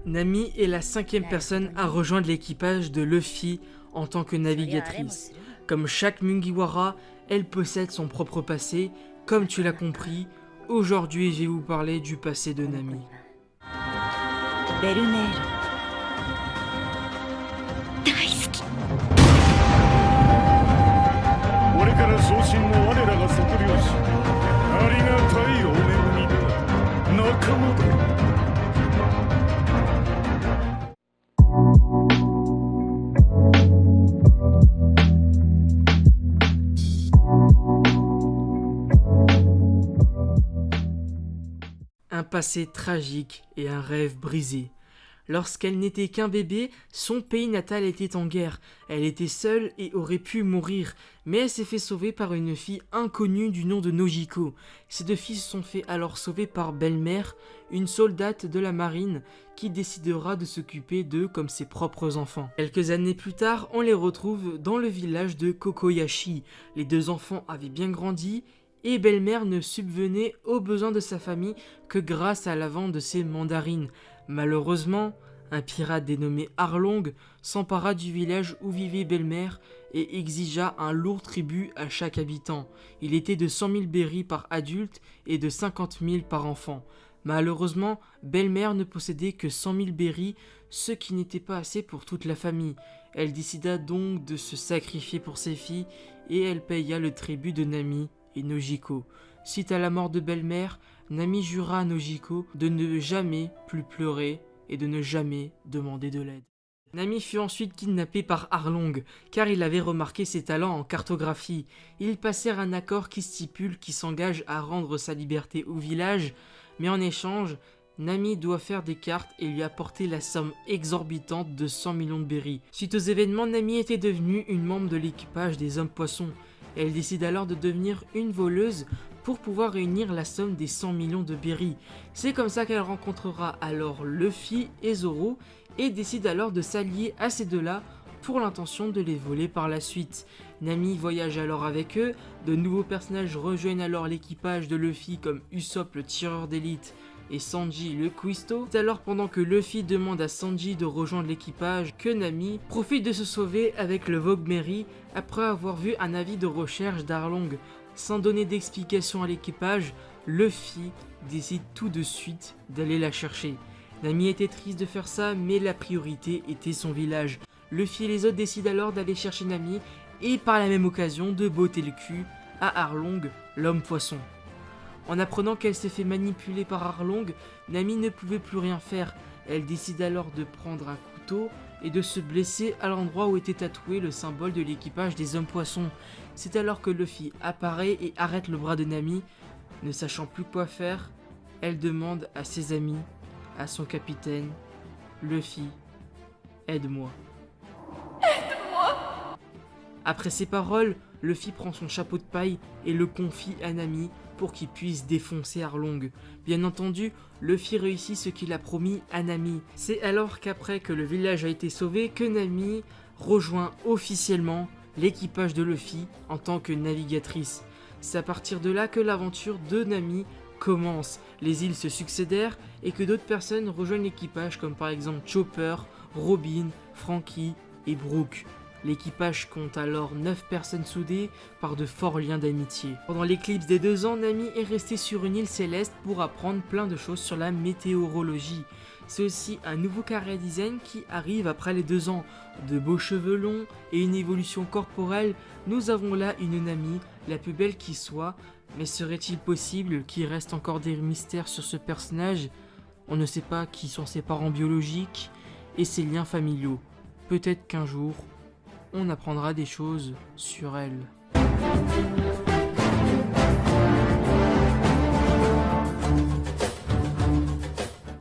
Nami est la 5e personne à rejoindre l'équipage de Luffy en tant que navigatrice. Comme chaque Mugiwara, elle possède son propre passé. Comme tu l'as compris, aujourd'hui je vais vous parler du passé de Nami. Un passé tragique et un rêve brisé. Lorsqu'elle n'était qu'un bébé, son pays natal était en guerre. Elle était seule et aurait pu mourir, mais elle s'est fait sauver par une fille inconnue du nom de Nojiko. Ces deux filles se sont fait alors sauver par Belle-Mère, une soldate de la marine qui décidera de s'occuper d'eux comme ses propres enfants. Quelques années plus tard, on les retrouve dans le village de Kokoyashi. Les deux enfants avaient bien grandi et Belle-Mère ne subvenait aux besoins de sa famille que grâce à la vente de ses mandarines. Malheureusement, un pirate dénommé Arlong s'empara du village où vivait Belle-Mère et exigea un lourd tribut à chaque habitant. Il était de 100 000 berries par adulte et de 50 000 par enfant. Malheureusement, Belle-Mère ne possédait que 100 000 berries, ce qui n'était pas assez pour toute la famille. Elle décida donc de se sacrifier pour ses filles et elle paya le tribut de Nami et Nojiko. Suite à la mort de Belle-Mère, Nami jura à Nojiko de ne jamais plus pleurer et de ne jamais demander de l'aide. Nami fut ensuite kidnappée par Arlong, car il avait remarqué ses talents en cartographie. Ils passèrent un accord qui stipule qu'il s'engage à rendre sa liberté au village, mais en échange, Nami doit faire des cartes et lui apporter la somme exorbitante de 100 millions de berries. Suite aux événements, Nami était devenue une membre de l'équipage des Hommes Poissons. Elle décide alors de devenir une voleuse pour pouvoir réunir la somme des 100 millions de berries. C'est comme ça qu'elle rencontrera alors Luffy et Zoro et décide alors de s'allier à ces deux-là pour l'intention de les voler par la suite. Nami voyage alors avec eux, de nouveaux personnages rejoignent alors l'équipage de Luffy comme Usopp le tireur d'élite et Sanji le cuistot. C'est alors pendant que Luffy demande à Sanji de rejoindre l'équipage que Nami profite de se sauver avec le Vogue Mary après avoir vu un avis de recherche d'Arlong. Sans donner d'explication à l'équipage, Luffy décide tout de suite d'aller la chercher. Nami était triste de faire ça, mais la priorité était son village. Luffy et les autres décident alors d'aller chercher Nami et par la même occasion de botter le cul à Arlong, l'homme poisson. En apprenant qu'elle s'est fait manipuler par Arlong, Nami ne pouvait plus rien faire. Elle décide alors de prendre un couteau et de se blesser à l'endroit où était tatoué le symbole de l'équipage des Hommes Poissons. C'est alors que Luffy apparaît et arrête le bras de Nami. Ne sachant plus quoi faire, elle demande à ses amis, à son capitaine, Luffy, aide-moi. Après ces paroles, Luffy prend son chapeau de paille et le confie à Nami pour qu'il puisse défoncer Arlong. Bien entendu, Luffy réussit ce qu'il a promis à Nami. C'est alors qu'après que le village a été sauvé que Nami rejoint officiellement l'équipage de Luffy en tant que navigatrice. C'est à partir de là que l'aventure de Nami commence. Les îles se succédèrent et que d'autres personnes rejoignent l'équipage comme par exemple Chopper, Robin, Franky et Brook. L'équipage compte alors 9 personnes soudées par de forts liens d'amitié. Pendant l'éclipse des 2 ans, Nami est restée sur une île céleste pour apprendre plein de choses sur la météorologie. C'est aussi un nouveau carré design qui arrive après les 2 ans. De beaux cheveux longs et une évolution corporelle, nous avons là une Nami, la plus belle qui soit. Mais serait-il possible qu'il reste encore des mystères sur ce personnage? On ne sait pas qui sont ses parents biologiques et ses liens familiaux. Peut-être qu'un jour, on apprendra des choses sur elle.